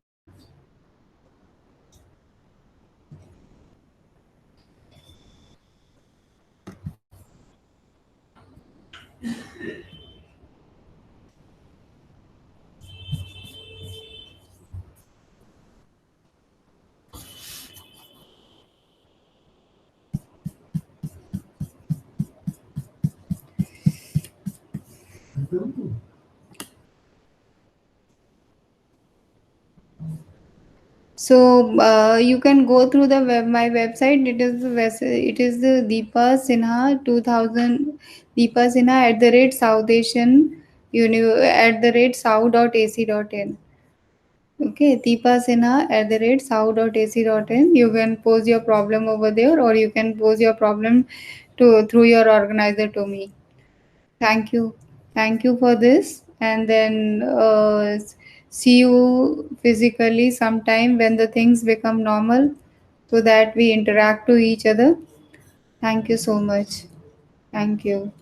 S1: So you can go through the my website. It is the Deepa Sinha 2000, Deepa Sinha @ South Asian @south.ac.in. Okay, Deepa Sinha @south.ac.in. You can pose your problem over there, or you can pose your problem to through your organizer to me. Thank you. Thank you for this. And then see you physically sometime when the things become normal, so that we interact to each other. Thank you so much. Thank you.